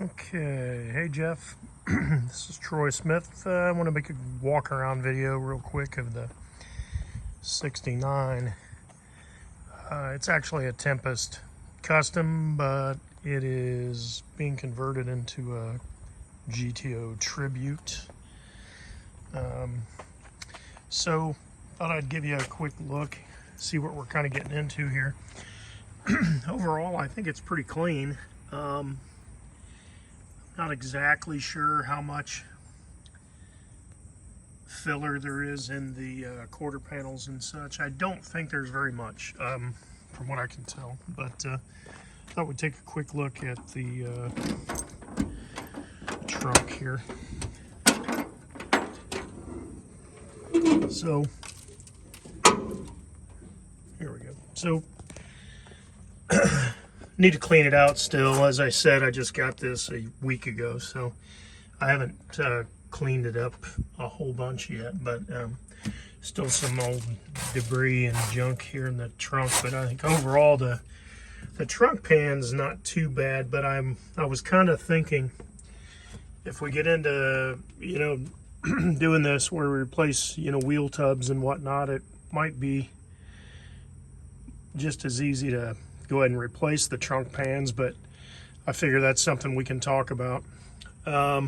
Okay, hey Jeff, this is Troy Smith. I want to make a walk around video real quick of the 69. It's actually a Tempest custom, but it is being converted into a GTO Tribute. So thought I'd give you a quick look, see what we're kind of getting into here. Overall, I think it's pretty clean. Not exactly sure how much filler there is in the quarter panels and such. I don't think there's very much, from what I can tell. But I thought we'd take a quick look at the trunk here. So, here we go. So, need to clean it out still. As I said, I just got this a week ago, so I haven't cleaned it up a whole bunch yet, but still some old debris and junk here in the trunk. But I think overall the trunk pan's not too bad, but I was kind of thinking if we get into, doing this where we replace, wheel tubs and whatnot, it might be just as easy to go ahead and replace the trunk pans, but I figure that's something we can talk about. Let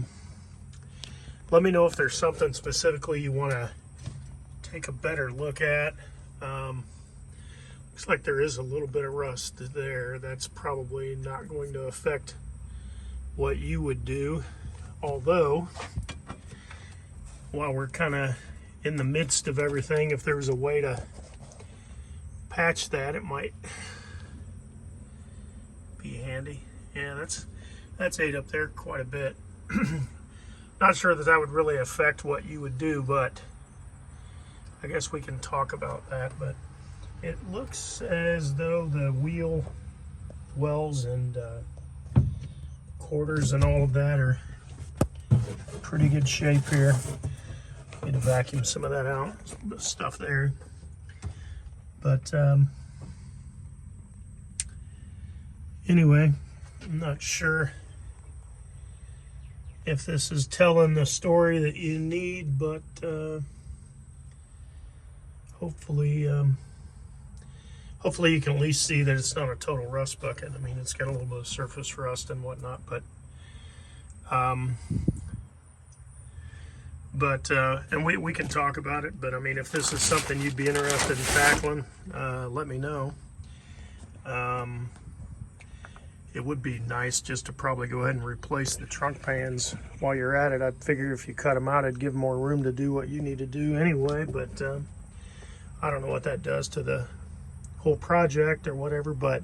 me know if there's something specifically you want to take a better look at. Looks like there is a little bit of rust there. That's probably not going to affect what you would do, although while we're kind of in the midst of everything, if there was a way to patch that, it might be handy. Yeah, that's ate up there quite a bit. Not sure that would really affect what you would do, but I guess we can talk about that. But it looks as though the wheel wells and quarters and all of that are pretty good shape here. Need to vacuum some of that out, some stuff there. But anyway, I'm not sure if this is telling the story that you need, but hopefully you can at least see that it's not a total rust bucket. I mean, it's got a little bit of surface rust and whatnot, but and we can talk about it. But I mean, if this is something you'd be interested in tackling, let me know. It would be nice just to probably go ahead and replace the trunk pans while you're at it. I figure if you cut them out, it'd give more room to do what you need to do anyway, but I don't know what that does to the whole project or whatever, but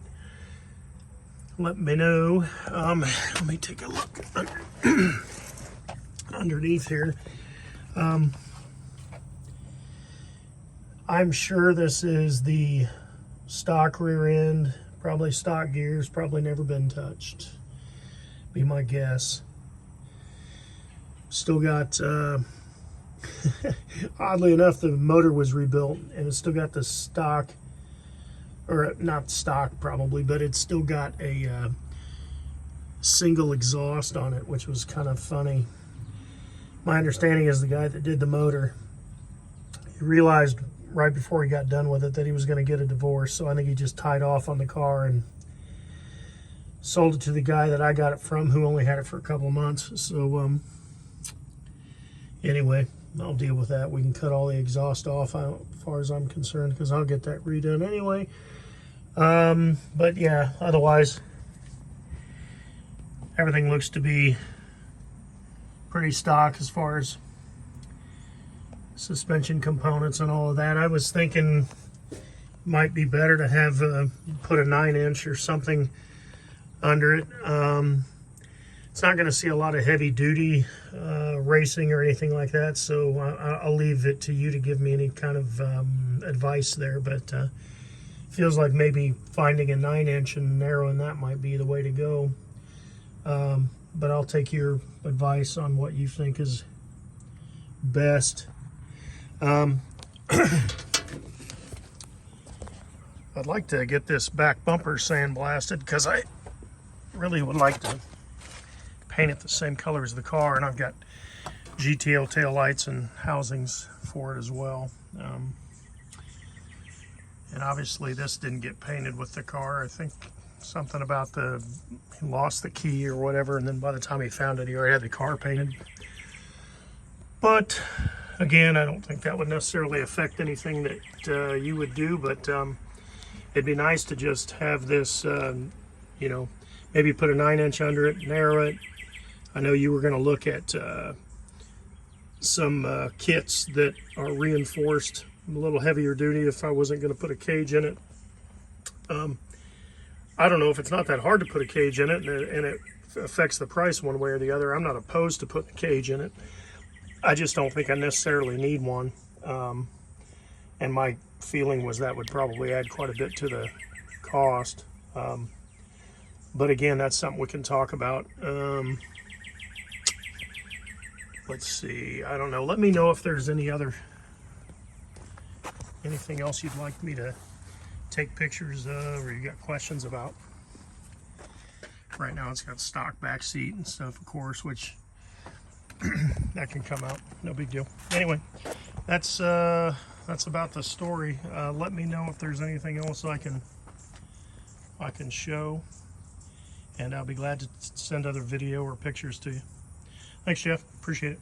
let me know. Let me take a look underneath here. I'm sure this is the stock rear end, probably stock gears, probably never been touched, be my guess. Still got, oddly enough, the motor was rebuilt and it's still got the stock, or not stock probably, but it's still got a single exhaust on it, which was kind of funny. My understanding is the guy that did the motor, he realized right before he got done with it that he was going to get a divorce, so I think he just tied off on the car and sold it to the guy that I got it from, who only had it for a couple of months. So anyway, I'll deal with that. We can cut all the exhaust off as far as I'm concerned, because I'll get that redone anyway. But yeah, otherwise everything looks to be pretty stock as far as suspension components and all of that. I was thinking it might be better to have put a 9-inch or something under it. It's not going to see a lot of heavy duty racing or anything like that, so I'll leave it to you to give me any kind of advice there, but feels like maybe finding a 9-inch and narrowing that might be the way to go. But I'll take your advice on what you think is best. I'd like to get this back bumper sandblasted because I really would like to paint it the same color as the car, and I've got GTO tail lights and housings for it as well. And obviously this didn't get painted with the car. I think something about he lost the key or whatever, and then by the time he found it, he already had the car painted. But again, I don't think that would necessarily affect anything that you would do, but it'd be nice to just have this, you know, maybe put a 9-inch under it, narrow it. I know you were going to look at some kits that are reinforced, a little heavier duty if I wasn't going to put a cage in it. I don't know if it's not that hard to put a cage in it, and it affects the price one way or the other. I'm not opposed to putting a cage in it. I just don't think I necessarily need one. And my feeling was that would probably add quite a bit to the cost. But again, that's something we can talk about. Let's see, I don't know. Let me know if there's anything else you'd like me to take pictures of, or you got questions about. Right now it's got stock back seat and stuff, of course, which that can come out, no big deal. Anyway, that's about the story. Let me know if there's anything else I can show, and I'll be glad to send other video or pictures to you. Thanks, Jeff. Appreciate it.